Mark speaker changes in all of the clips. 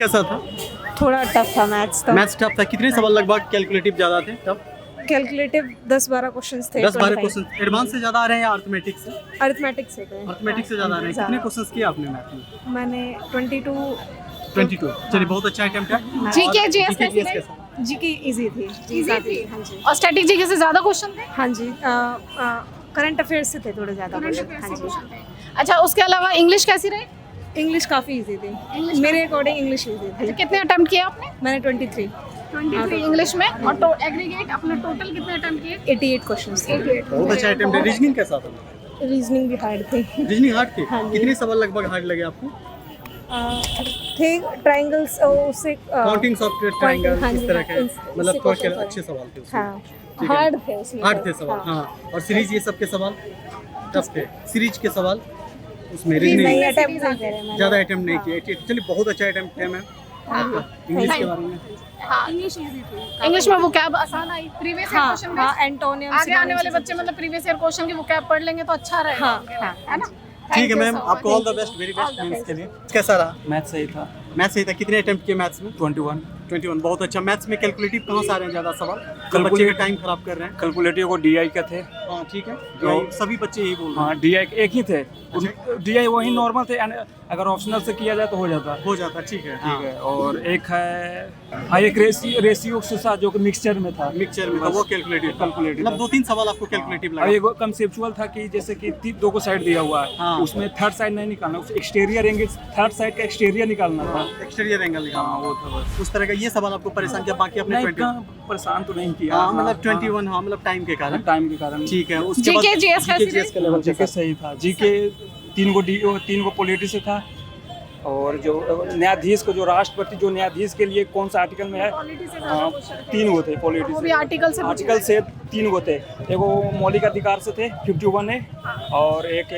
Speaker 1: कैसा था?
Speaker 2: थोड़ा टफ था मैथ्स तो।
Speaker 1: मैथ्स टफ था। कितने सवाल लगभग कैलकुलेटिव ज्यादा थे टफ?
Speaker 2: कैलकुलेटिव 10-12 क्वेश्चंस थे।
Speaker 1: 10-12 क्वेश्चन एडवांस से ज्यादा आ रहे हैं या अर्थमेटिक से?
Speaker 2: अरिथमेटिक से थे।
Speaker 1: अर्थमेटिक से ज्यादा आ रहे हैं। कितने क्वेश्चंस किए आपने मैथ में?
Speaker 2: मैंने 22।
Speaker 1: 22। चलिए बहुत अच्छा अटेम्प्ट है।
Speaker 3: जीके जीएस कैसी
Speaker 1: कैसा?
Speaker 3: रही?
Speaker 2: जीके इजी थी।
Speaker 3: इजी थी।
Speaker 2: हाँ जी।
Speaker 3: और स्टैटिक जीके से ज्यादा क्वेश्चन थे?
Speaker 2: हाँ जी। करंट अफेयर्स से थे थोड़े ज़्यादा क्वेश्चन। हाँ जी।
Speaker 3: अच्छा, उसके अलावा इंग्लिश कैसी रही?
Speaker 2: इंग्लिश काफ़ी इजी थी। मेरे अकॉर्डिंग इंग्लिश इजी थी।
Speaker 3: कितने अटेम्प्ट किए आपने?
Speaker 2: मैंने 23
Speaker 3: इंग्लिश में। और एग्रीगेट अपने टोटल कितने अटेम्प्ट किए?
Speaker 2: 88 क्वेश्चंस थे।
Speaker 1: बहुत अच्छा अटेम्प्ट है। रीजनिंग कैसा था?
Speaker 2: रीजनिंग भी हार्ड थी।
Speaker 1: रीजनिंग हार्ड थी।
Speaker 2: हाँ जी।
Speaker 1: कितने सवाल लगभग हार्ड लगे आपको?
Speaker 2: थे ट्रायंगल्स उससे
Speaker 1: काउंटिंग्स ऑफ ट्रायंगल
Speaker 2: हाँ
Speaker 1: इस
Speaker 2: जी,
Speaker 1: तरह के
Speaker 2: इससे
Speaker 1: मतलब थोड़े
Speaker 2: question थे।
Speaker 1: अच्छे सवाल थे उसमें।
Speaker 2: हाँ
Speaker 1: ठीक है।
Speaker 2: हार्ड थे उसमें।
Speaker 1: हार्ड थे सवाल। हाँ। और सीरीज ये सब के सवाल टफ थे। सीरीज के सवाल उसमें
Speaker 2: नहीं
Speaker 1: रीजनिंग
Speaker 2: अटेम्प्ट नहीं करे मैंने।
Speaker 1: ज्यादा अटेम्प्ट नहीं किए। चलिए बहुत अच्छा अटेम्प्ट है मैम आपका। इंग्लिश के बारे में
Speaker 3: हाँ, इंग्लिश इजी थी। इंग्लिश में वोकैब आसान आई। प्रीवियस ईयर
Speaker 2: हाँ
Speaker 3: क्वेश्चन
Speaker 2: हाँ
Speaker 3: बेस्ड।
Speaker 2: एंटोनियम्स
Speaker 3: आगे आने वाले बच्चे मतलब प्रीवियस ईयर क्वेश्चन की वोकैब पढ़ लेंगे तो अच्छा रहेगा।
Speaker 2: हाँ
Speaker 3: है ना?
Speaker 1: ठीक है
Speaker 3: Thank you
Speaker 1: मैम,
Speaker 3: so
Speaker 1: आपको
Speaker 3: much.
Speaker 1: All the best, very best mains के लिए। कैसा रहा?
Speaker 4: मैथ सही था।
Speaker 1: मैथ्स सही था। कितने अटेम्प्ट किए मैथ्स में?
Speaker 4: 21।
Speaker 1: बहुत अच्छा। मैथ्स में कैलकुलेटिव कहाँ से आ रहे हैं ज़्यादा सवाल? बच्चे का
Speaker 4: Calculative-
Speaker 1: टाइम खराब कर रहे हैं।
Speaker 4: कैलकुलेटिव को डीआई का थे।
Speaker 1: हाँ ठीक है।
Speaker 4: तो-
Speaker 1: सभी बच्चे यही बोल रहे
Speaker 4: हाँ, डीआई एक ही थे। डीआई वही नॉर्मल थे। अगर ऑप्शनल से किया जाए तो हो जाता है।
Speaker 1: हो जाता। ठीक है।
Speaker 4: ठीक है। और एक है हाँ, एक रेशियो के साथ जो कि मिक्सचर में था।
Speaker 1: मिक्सचर में था वो कैलकुलेटिव।
Speaker 4: कैलकुलेटिव
Speaker 1: मतलब 2-3 सवाल आपको कैलकुलेटिव
Speaker 4: और
Speaker 1: लगा।
Speaker 4: एक कंसेप्चुअल था कि जैसे कि दो को साइड दिया हुआ है।
Speaker 1: हाँ।
Speaker 4: उसमें थर्ड साइड नहीं निकालना, उस एक्सटीरियर एंगल थर्ड साइड का एक्सटीरियर निकालना था।
Speaker 1: एक्सटीरियर एंगल
Speaker 4: हाँ,
Speaker 1: निकालना।
Speaker 4: वो था बस।
Speaker 1: उस तरह का ये सवाल आपको परेशान किया? बाकी अपने
Speaker 4: नहीं,
Speaker 1: 20
Speaker 4: इतना परेशान तो नहीं किया।
Speaker 1: हाँ मतलब 21 हाँ मतलब टाइम के कारण।
Speaker 4: टाइम के कारण।
Speaker 1: ठीक है। उसके
Speaker 3: GK
Speaker 1: बाद
Speaker 3: GS कैसी
Speaker 1: GK का लेवल
Speaker 4: जीके सही था। जीके तीन को पॉलिटी से था। और जो न्यायाधीश को, जो राष्ट्रपति जो न्यायाधीश के लिए कौन सा आर्टिकल में है, हाँ, 3 वो थे पॉलिटी
Speaker 3: वो भी
Speaker 4: से।
Speaker 3: आर्टिकल से
Speaker 4: आर्टिकल से 3 वो थे। एक वो मौलिक अधिकार से थे 51 है, और एक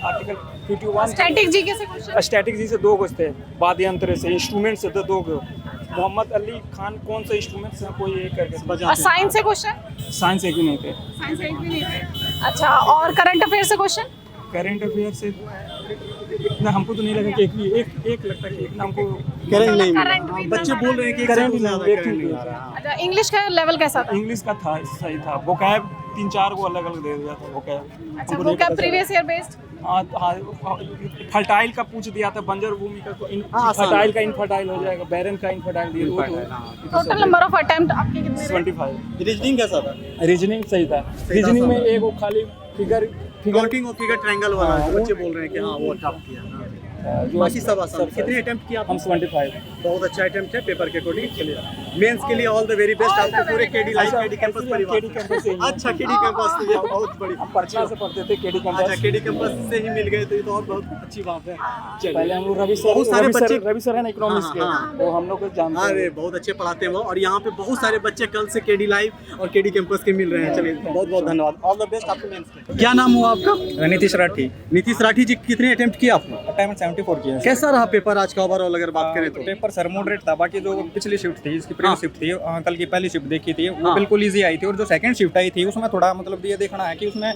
Speaker 4: आर्टिकल 51
Speaker 3: स्टैटिक जीके से क्वेश्चन।
Speaker 4: स्टैटिक जी से 2 गो थे। वाद्य यंत्र से, इंस्ट्रूमेंट से 2 गो। मोहम्मद अली खान कौन सा इंस्ट्रूमेंट से कोई एक करके।
Speaker 3: और साइंस से क्वेश्चन?
Speaker 4: साइंस एक भी नहीं थे।
Speaker 3: साइंस एक भी नहीं थे। अच्छा, और करंट अफेयर से क्वेश्चन?
Speaker 4: करंट अफेयर से इतना हमको तो नहीं लगा कि एक लगता है कि इतना हमको
Speaker 1: करंट नहीं मिला।
Speaker 3: करंट भी
Speaker 1: हाँ, बच्चे बोल रहे हैं कि
Speaker 4: करंट
Speaker 1: करंट
Speaker 4: नहीं,
Speaker 1: नहीं
Speaker 4: एक
Speaker 1: करंट
Speaker 4: ही
Speaker 1: नहीं आ रहा है।
Speaker 3: अच्छा, इंग्लिश का लेवल कैसा था?
Speaker 4: इंग्लिश का था सही था। वोकैब 3-4 को अलग अलग दे दिया था वोकैब।
Speaker 3: अच्छा, वो क्या प्रीवियस ईयर बेस्ड?
Speaker 4: हाँ, फर्टाइल का पूछ दिया था, बंजर भूमि का।
Speaker 1: आसान।
Speaker 4: फर्टाइल का इनफर्टाइल हो जाएगा, बैरन का इनफर्टाइल दिया वो
Speaker 3: टोटल नंबर ऑफ अटेम्प्ट आपके कितने रहे?
Speaker 4: 25।
Speaker 1: रीजनिंग कैसा था?
Speaker 4: रीजनिंग सही था। रीजनिंग में एक वो खाली फिगर
Speaker 1: काउंटिंग और फिगर ट्रायंगल वाला
Speaker 4: हाँ,
Speaker 1: जो बच्चे बोल रहे हैं कि हाँ वो टफ किया। हाँ।
Speaker 4: जो
Speaker 1: बाकी सब आसान। कितने अटेम्प्ट किया
Speaker 4: हम
Speaker 1: आपने?
Speaker 4: 75।
Speaker 1: बहुत अच्छा अटेम्प्ट है पेपर के अकॉर्डिंग। चलिए मेंस के लिए ऑल द वेरी बेस्ट। आपको पूरे केडी लाइफ केडी कैंपस परिवार।
Speaker 4: केडी कैंपस से ही।
Speaker 1: अच्छा केडी कैंपस से बहुत बड़ी।
Speaker 4: हम पटना से पढ़ते थे केडी
Speaker 1: अच्छा
Speaker 4: कैंपस।
Speaker 1: केडी कैंपस से ही मिल गए तो ये तो और बहुत अच्छी बात है।
Speaker 4: पहले हम लोग
Speaker 1: बहुत सारे बच्चे
Speaker 4: रवि सर है ना इकोनॉमिक्स
Speaker 1: हाँ,
Speaker 4: के,
Speaker 1: हाँ।
Speaker 4: वो हम लोग को जानते हैं।
Speaker 1: अरे बहुत अच्छे पढ़ाते हैं वो। और यहाँ पे बहुत सारे बच्चे कल से केडी लाइव और केडी कैंपस के मिल रहे हैं। चलिए बहुत बहुत धन्यवाद। ऑल द बेस्ट आपको मेंस के। क्या नाम हुआ आपका?
Speaker 4: नीतीश राठी।
Speaker 1: नीतीश राठी जी, कितने अटेम्प्ट किया आपने?
Speaker 4: टाइम 74 किया।
Speaker 1: कैसा रहा पेपर आज का ओवरऑल अगर बात करें तो?
Speaker 4: पेपर सर मॉडरेट था। बाकी जो पिछली शिफ्ट थी, इसकी
Speaker 1: हाँ।
Speaker 4: प्रीवियस शिफ्ट थी, कल की पहली शिफ्ट देखी थी, वो
Speaker 1: हाँ।
Speaker 4: बिल्कुल इजी आई थी। और जो सेकंड शिफ्ट आई थी उसमें थोड़ा मतलब ये देखना है कि उसमें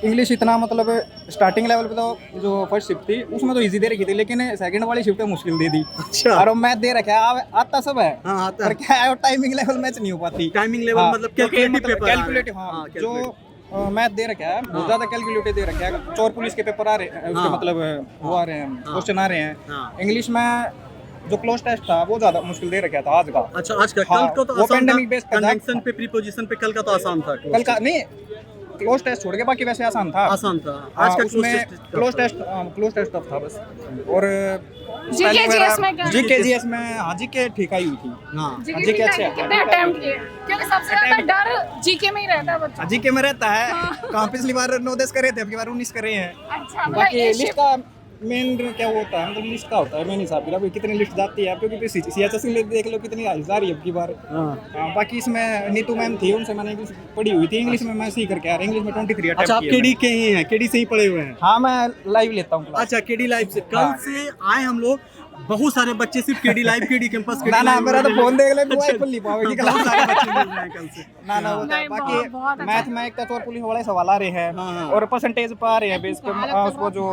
Speaker 4: इंग्लिश इतना मतलब स्टार्टिंग लेवल पे तो जो फर्स्ट शिफ्ट थी उसमें तो इजी दे रखी थी, लेकिन सेकंड वाली शिफ्ट में मुश्किल दे दी।
Speaker 1: अच्छा।
Speaker 4: और मैथ दे रखा है, आता सब है।
Speaker 1: हाँ आता
Speaker 4: पर क्या है, टाइमिंग लेवल मैच नहीं हो पाती।
Speaker 1: टाइमिंग लेवल
Speaker 4: हाँ,
Speaker 1: मतलब
Speaker 4: क्योंकि
Speaker 1: कैलकुलेटिव पेपर।
Speaker 4: कैलकुलेटिव, हाँ, जो मैथ दे रखा है बहुत ज्यादा कैलकुलेटिव दे रखा है। चोर पुलिस के पेपर आ रहे हैं, उसके
Speaker 1: हाँ।
Speaker 4: मतलब वो आ रहे हैं,
Speaker 1: हाँ।
Speaker 4: क्वेश्चन आ रहे हैं।
Speaker 1: हाँ।
Speaker 4: इंग्लिश में जो क्लोज टेस्ट था वो ज्यादा मुश्किल दे रखा था आज का।
Speaker 1: अच्छा आज का
Speaker 4: हाँ,
Speaker 1: कल का तो
Speaker 4: वो
Speaker 1: आसान था।
Speaker 4: pandemic based का था।
Speaker 1: कन्वेंशन पे प्रीपोजिशन पे कल का तो आसान था।
Speaker 4: कल का नहीं, क्लोज टेस्ट छोड़ के बाकी वैसे आसान था।
Speaker 1: आसान था। आज का
Speaker 4: उसमें क्लोज टेस्ट टफ था बस। और
Speaker 3: GK GS में क्या?
Speaker 4: जीके जीएस में हाँ जीके ठीक आई हुई थी।
Speaker 1: हाँ
Speaker 3: जीके
Speaker 4: जीके अच्छा है।
Speaker 3: कितने अटेम्प्ट किए? क्योंकि सबसे ज्यादा डर जीके में ही रहता है बच्चों।
Speaker 4: जीके में रहता है। कहाँ पिछली बार 9-10 करे थे, अब की बार 19 करे हैं।
Speaker 3: अच्छा, मतलब
Speaker 4: बाकी
Speaker 3: ये
Speaker 4: लिस्ट
Speaker 3: शिफ्ट
Speaker 4: का मेन क्या होता है, मतलब लिस्ट का होता है मेन हिसाब से। कितनी लिस्ट जाती है, क्योंकि सीएचएससी देख लो कितनी जा रही है अब की बार।
Speaker 1: हाँ।
Speaker 4: बाकी इसमें नीतू मैम थी, उनसे मैंने इंग्लिश पढ़ी हुई थी। इंग्लिश में मैं सी करके आ रहा, इंग्लिश में 23 अटेम्प्ट
Speaker 1: अच्छा आप
Speaker 4: किए
Speaker 1: केडी के ही हैं? केडी से ही पढ़े हुए हैं?
Speaker 4: हाँ, मैं लाइव लेता हूँ क्लास।
Speaker 1: अच्छा केडी लाइव से कल
Speaker 4: हाँ।
Speaker 1: से आए हम लोग। बहुत सारे बच्चे सिर्फ केडी लाइव केडी कैंपस
Speaker 4: ना ना, मेरा तो फोन देख ले, दुआ खुल नहीं पाएगी
Speaker 1: बहुत
Speaker 4: क्लास।
Speaker 1: सारे बच्चे मिल रहे हैं कल से।
Speaker 4: ना ना, वो
Speaker 3: नहीं,
Speaker 4: बाकी
Speaker 3: बहुत अच्छा।
Speaker 4: मैथ में एक तो चोर पुलिस वाले सवाल आ रहे हैं।
Speaker 1: हाँ, हाँ।
Speaker 4: और परसेंटेज पा रहे हैं बेस पे उसको जो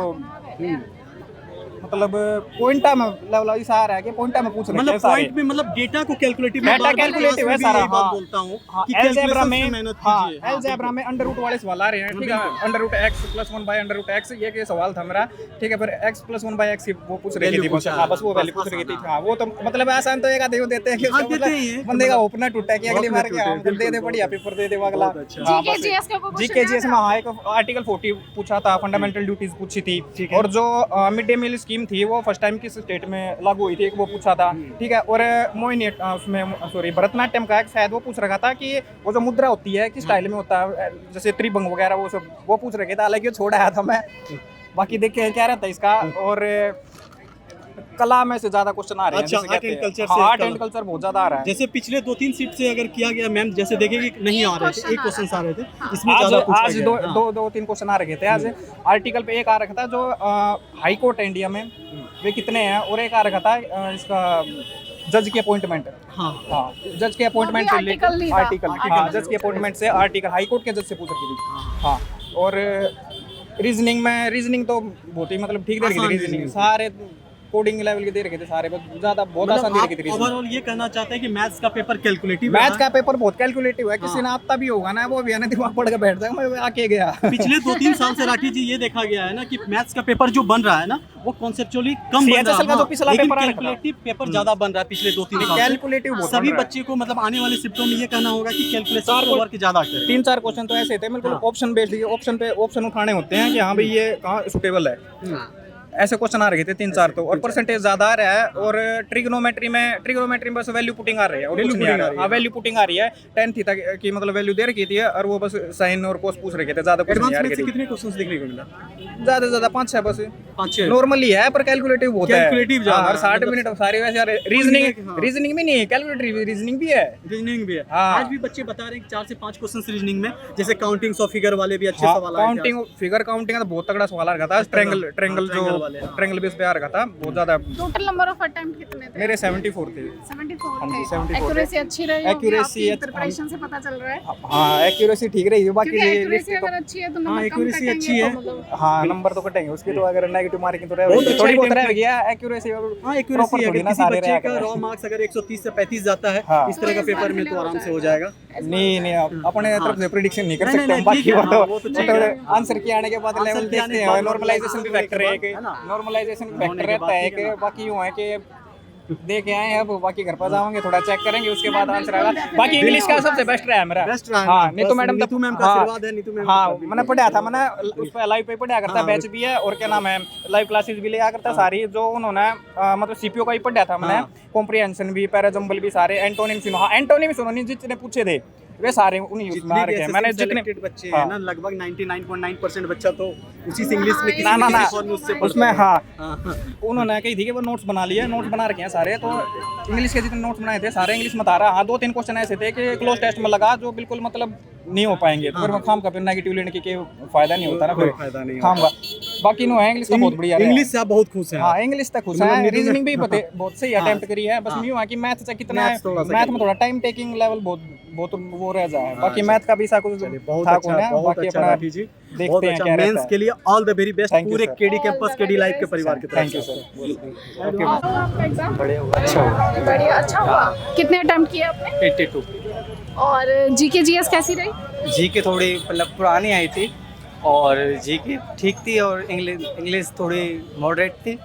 Speaker 5: मतलब पॉइंटा में लेवल सारा है कि पॉइंटा में पूछ रहे हैं
Speaker 1: मतलब
Speaker 5: सारे
Speaker 1: पॉइंट में मतलब डेटा को कैलकुलेटिव
Speaker 5: डेटा कैलकुलेटिव है सारा।
Speaker 1: बात बोलता हूँ कि
Speaker 5: अलजेब्रा में
Speaker 1: मेहनत
Speaker 5: हाँ
Speaker 1: कीजिए।
Speaker 5: अलजेब्रा में अंडर रूट वाले सवाल आ रहे हैं, ठीक है, under root X plus 1 by under root X, ये सवाल था मेरा, ठीक है। फिर एक्स प्लस 1 बाय एक्स वो पूछ रही थी बस, हाँ बस वो वैल्यू पूछ रही थी। हाँ वो तो मतलब आसान तो एक आधे देते हैं कि
Speaker 1: हाँ,
Speaker 5: उसका
Speaker 1: देते ही हैं।
Speaker 5: मतलब बंदे का ओपनर टूटा कि अगली बार क्या
Speaker 1: बिल्कुल,
Speaker 5: दे दे बढ़िया पेपर दे दे अगला।
Speaker 1: बहुत अच्छा।
Speaker 5: हाँ,
Speaker 3: जीके
Speaker 5: बस
Speaker 3: जीएस का कोई
Speaker 5: जीके
Speaker 3: क्वेश्चन
Speaker 5: जीएस में हाँ एक आर्टिकल 40 पूछा था, फंडामेंटल ड्यूटीज पूछी थी,
Speaker 1: ठीक है।
Speaker 5: और जो मिड डे मील स्कीम थी वो फर्स्ट टाइम किस स्टेट में लागू हुई थी एक वो पूछा था, ठीक है। और मोहिनी उसमें सॉरी भरतनाट्यम का एक शायद वो पूछ रखा था कि वो जो मुद्रा होती है किस स्टाइल में होता है, जैसे त्रिभंग वगैरह वो सब वो पूछ रखे थे, हालांकि वो छोड़ आया था मैं, बाकी देखे क्या रहता है इसका। और कला में से ज्यादा क्वेश्चन आ रहे हैं,
Speaker 1: अच्छा,
Speaker 5: जैसे
Speaker 1: आर्ट
Speaker 5: कहते
Speaker 1: एंड
Speaker 5: हैं।
Speaker 1: कल्चर
Speaker 5: हाँ,
Speaker 1: से
Speaker 5: आर्ट
Speaker 1: कला।
Speaker 5: एंड कल्चर बहुत ज्यादा आ रहा है।
Speaker 1: जैसे पिछले 2-3 सीट से अगर किया गया मैम, जैसे देखेंगे कि नहीं आ रहे थे, एक क्वेश्चन आ रहे थे, इसमें
Speaker 5: आज
Speaker 1: ज्यादा पूछा
Speaker 5: आज
Speaker 1: गया। हाँ।
Speaker 5: दो तीन क्वेश्चन आ रखे थे आज। आर्टिकल पे एक आ रखा था जो हाई कोर्ट है इंडिया में वे कितने हैं, और एक आ रखा था इसका जज की अपॉइंटमेंट।
Speaker 1: हाँ
Speaker 5: हाँ जज के अपॉइंटमेंट
Speaker 3: वो
Speaker 5: से
Speaker 3: भी article नहीं था।
Speaker 5: आर्टिकल हाँ जज के अपॉइंटमेंट से आर्टिकल हाई कोर्ट के जज से पूछ रखी थी। हाँ और रीजनिंग तो बहुत ही मतलब ठीक दे रखी थी,
Speaker 1: आसान
Speaker 5: रीजनिंग
Speaker 1: reasoning।
Speaker 5: सारे कोडिंग लेवल के दे रखे थे सारे, बस ज्यादा बहुत आसान दे रखी थी रीजनिंग।
Speaker 1: ओवरऑल ये कहना चाहते हैं कि मैथ्स का पेपर कैलकुलेटिव
Speaker 5: मैथ का पेपर बहुत कैलकुलेटिव है, किसी
Speaker 1: हाँ।
Speaker 5: ने आता भी होगा ना वो भी है ना दिमाग पढ़ के बैठ जाएगा, मैं आके गया।
Speaker 1: पिछले 2-3 साल से राठी जी ये देखा गया है ना कि मैथ्स का पेपर जो बन रहा है ना वो कॉन्सेप्चुअली कम बन रहा
Speaker 5: CHSL का
Speaker 1: है,
Speaker 5: जो पिछला
Speaker 1: लेकिन
Speaker 5: पेपर आ रहा है।
Speaker 1: कैलकुलेटिव पेपर ज्यादा बन रहा है पिछले 2-3 साल से।
Speaker 5: कैलकुलेटिव बहुत
Speaker 1: सभी
Speaker 5: बन रहा है।
Speaker 1: बच्चे को मतलब आने वाले शिफ्टों में ये कहना होगा कि कैलकुलेशन को वर्क ज्यादा करें।
Speaker 5: 3-4 क्वेश्चन तो ऐसे थे बिल्कुल ऑप्शन बेस्ड, ये ऑप्शन पे ऑप्शन उठाने होते हैं कि हाँ भाई ये कहाँ सुटेबल है, ऐसे क्वेश्चन आ रहे थे 3-4 तो। और परसेंटेज ज्यादा आ रहा है, और ट्रिग्नोमेट्री में बस वैल्यू पुटिंग आ रही है, और कुछ नहीं आ रहा है। हाँ वैल्यू पुटिंग आ रही है, 10 थीटा की मतलब वैल्यू दे रखी थी, और वो बस साइन और कोस पूछ रखे थे, ज्यादा कुछ नहीं आ
Speaker 1: एडवांस
Speaker 5: रही
Speaker 1: मैथ्स से
Speaker 5: थी।
Speaker 1: कितने क्वेश्चंस देखने को मिला?
Speaker 5: ज्यादा से ज्यादा 5-6 बस
Speaker 1: 5-6
Speaker 5: नॉर्मली है, पर कैलकुलेटिव बहुत है।
Speaker 1: Calculative ज्यादा
Speaker 5: हर
Speaker 1: है,
Speaker 5: 60
Speaker 1: मतलब
Speaker 5: मिनट सारे वैसे
Speaker 1: हाँ।
Speaker 5: रीजनिंग भी नहीं है, कैलकुलेटिव रीजनिंग भी है।
Speaker 1: रीजनिंग भी है।
Speaker 5: हाँ।
Speaker 1: आज भी बच्चे बता रहे हैं कि 4 से 5 क्वेश्चंस रीजनिंग में, जैसे काउंटिंग्स और फिगर वाले भी अच्छे
Speaker 5: हाँ,
Speaker 1: सवाल आए थे।
Speaker 5: काउंटिंग फिगर काउंटिंग का तो बहुत तगड़ा सवाल आ रखा था, ट्रायंगल
Speaker 1: triangle वाले, हाँ।
Speaker 5: ट्रायंगल बेस पे आ रखा था बहुत ज्यादा।
Speaker 3: टोटल नंबर ऑफ अटेम्प्ट कितने थे?
Speaker 5: मेरे 74 थे।
Speaker 3: 74
Speaker 5: हाँ जी,
Speaker 3: थे।
Speaker 5: 74
Speaker 3: एक्यूरेसी अच्छी रही होगी,
Speaker 5: Accuracy
Speaker 3: आपकी प्रिपरेशन से पता चल रहा है।
Speaker 5: हाँ एक्यूरेसी ठीक रही है, बाकी
Speaker 3: क्योंकि
Speaker 5: लिस्ट
Speaker 3: एक्यूरेसी
Speaker 5: तो
Speaker 3: अगर अच्छी है तो
Speaker 1: हाँ,
Speaker 3: नंबर कम
Speaker 1: accuracy
Speaker 3: कटेंगे
Speaker 1: अच्छी
Speaker 3: तो
Speaker 1: है।
Speaker 3: मतलब
Speaker 5: हाँ नंबर तो कटेंगे उसकी, तो अगर नेगेटिव मार्किंग तो
Speaker 1: बहुत
Speaker 5: रहेगी,
Speaker 1: अच्छा
Speaker 5: थोड़ी बहुत
Speaker 1: attempt
Speaker 5: रह गया एक्यूरेसी।
Speaker 1: हाँ एक्यूरेसी अगर किसी बच्चे का रॉ मार्क्स अगर 130 से 35 जाता है
Speaker 5: हाँ।
Speaker 1: इस तरह का पेपर में तो आराम से हो जाएगा।
Speaker 5: नहीं अपने तरफ से प्रिडिक्शन नहीं कर
Speaker 1: नहीं,
Speaker 5: सकते हम,
Speaker 1: नहीं,
Speaker 5: बाकी
Speaker 1: ठीक है, हाँ, वो तो ठीक है।
Speaker 5: आंसर के आने के बाद
Speaker 1: Answer
Speaker 5: लेवल
Speaker 1: के आने
Speaker 5: देखते
Speaker 1: के
Speaker 5: हैं,
Speaker 1: बाद
Speaker 5: नॉर्मलाइजेशन भी फैक्टर है,
Speaker 1: है ना?
Speaker 5: नॉर्मलाइजेशन
Speaker 1: होने
Speaker 5: फैक्टर
Speaker 1: के
Speaker 5: रहता
Speaker 1: बाद
Speaker 5: है
Speaker 1: ठीक
Speaker 5: कि
Speaker 1: है।
Speaker 5: बाकी यूँ है कि देख के आए हैं, अब बाकी घर पर जाओगे थोड़ा चेक करेंगे उसके बाद आंसर आएगा। बाकी इंग्लिश का सबसे बेस्ट रहा है मेरा।
Speaker 1: बेस्ट रहा है
Speaker 5: हाँ
Speaker 1: ना,
Speaker 5: नीतू
Speaker 1: बस
Speaker 5: मैडम
Speaker 1: नीतू मैम का आशीर्वाद है, नीतू मैम
Speaker 5: हाँ
Speaker 1: का
Speaker 5: मैंने पढ़ा था, मैंने उस पर लाइव पे पढ़ा करता,
Speaker 1: हाँ,
Speaker 5: बैच भी है और क्या नाम है लाइव क्लासेस भी लिया करता सारी, जो उन्होंने मतलब सीपीओ का ही पढ़ा था मैंने, कॉम्प्रिहेंशन भी पैराजम्बल भी सारे, एंटोनिम्स उन्होंने जितने पूछे थे वे सारे उन्हीं उसमें आ रखे हैं। मैंने जितने
Speaker 1: बच्चे
Speaker 5: हाँ।
Speaker 1: हैं ना लगभग 99.9% बच्चा तो उसी से इंग्लिश में किसी
Speaker 5: ना,
Speaker 1: न
Speaker 5: ना,
Speaker 1: किसी फॉर्म उससे
Speaker 5: उसमें हाँ
Speaker 1: हाँ।
Speaker 5: उन्होंने कही थी कि वो नोट्स बना लिए, नोट्स बना रखे हैं सारे, तो इंग्लिश के जितने नोट्स बनाए थे सारे इंग्लिश में था रहा। हाँ 2-3 क्वेश्चन ऐसे थे कि क्लोज टेस्ट में लगा जो बिल्कुल मतलब नहीं हो पाएंगे, तो फिर खाम का फिर नेगेटिव लेने की फायदा नहीं होता ना, फिर
Speaker 1: फायदा नहीं
Speaker 5: खाम का। बाकी नो है इंग्लिश का बहुत बढ़िया रहा है।
Speaker 1: इंग्लिश से आप बहुत खुश हैं।
Speaker 5: हाँ इंग्लिश तक खुश है, रीजनिंग भी बहुत सही अटेम्प्ट करी है, बस यूँ है कि मैथ से कितना है,
Speaker 1: Maths थोड़ा सा
Speaker 5: मैथ में थोड़ा टाइम टेकिंग लेवल बहुत वो रह जाए, बाकी मैथ का भी सा कुछ
Speaker 1: बहुत
Speaker 5: था
Speaker 1: अच्छा,
Speaker 5: कौन है,
Speaker 1: बहुत
Speaker 5: बाकी
Speaker 1: अच्छा
Speaker 5: अपना
Speaker 1: राठी जी,
Speaker 5: देखते
Speaker 1: बहुत
Speaker 5: हैं
Speaker 1: अच्छा।
Speaker 5: क्या रहता
Speaker 1: मेंस
Speaker 5: है।
Speaker 1: के लिए all the very best
Speaker 5: Thank you,
Speaker 1: पूरे
Speaker 5: sir.
Speaker 1: KD campus KD life के परिवार की तरफ
Speaker 5: थैंक यू
Speaker 1: से।
Speaker 5: सर।
Speaker 3: आपका एग्जाम
Speaker 5: अच्छा हुआ।
Speaker 3: बढ़िया अच्छा हुआ। कितने अटेम्प्ट किए आपने?
Speaker 6: 82
Speaker 3: और जीके जीएस कैसी रही?
Speaker 6: जी के थोड़ी मतलब पुरानी आई थी, और जी की ठीक थी, और इंग्लिश थोड़ी मॉडरेट थी,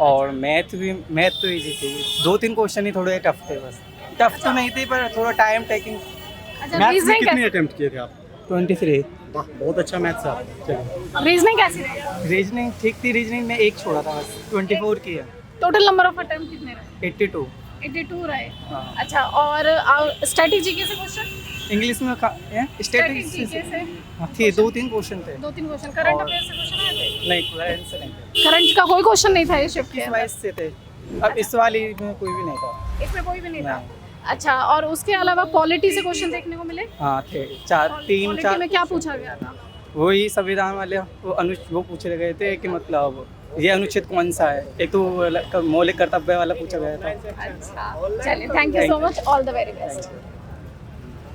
Speaker 6: और मैथ तो ईजी थी। 2-3 क्वेश्चन ही थोड़े टफ थे, बस टफ तो नहीं थे पर थोड़ा टाइम टेकिंग।
Speaker 3: अच्छा
Speaker 1: मैथ्स में
Speaker 3: रीजनिंग
Speaker 1: कितने
Speaker 3: कैसी?
Speaker 1: अटेम्प्ट किए थे आप?
Speaker 6: 23
Speaker 1: वाह बहुत अच्छा मैथ्स है आप। चलिए
Speaker 3: रीजनिंग कैसी रही?
Speaker 6: रीजनिंग ठीक थी, रीजनिंग में एक छोड़ा था बस, 24 की है।
Speaker 3: टोटल नंबर ऑफ अटेम्प्ट कितने रहे?
Speaker 6: 82
Speaker 3: 82 रहे।
Speaker 6: हाँ।
Speaker 3: अच्छा और स्ट्रेटजी के से क्वेश्चन?
Speaker 6: इंग्लिश में
Speaker 3: स्ट्रेटजी
Speaker 6: स्टेटिक्स
Speaker 3: के से
Speaker 6: थी, 2-3 क्वेश्चन थे।
Speaker 3: 2-3 क्वेश्चन करंट
Speaker 6: और-
Speaker 3: अफेयर्स से क्वेश्चन आए थे?
Speaker 6: नहीं करंट से नहीं,
Speaker 3: करंट का कोई क्वेश्चन नहीं था ये शिफ्ट के
Speaker 6: इस
Speaker 3: अंदर?
Speaker 6: वाइज से थे। अब इस वाली में कोई भी नहीं था।
Speaker 3: इसमें कोई भी नहीं था।
Speaker 6: नहीं।
Speaker 3: अच्छा और उसके अलावा पॉलिटी से क्वेश्चन देखने को मिले?
Speaker 6: हाँ थे 3-4
Speaker 3: पॉलिटी में क्या पूछा गया था?
Speaker 6: वही संविधान वाले वो पूछ रहे गए थे कि मतलब ये अनुच्छेद कौन सा है, एक तो मौलिक कर्तव्य वाला पूछा गया था।
Speaker 3: अच्छा चलिए thank you so much, all the very best.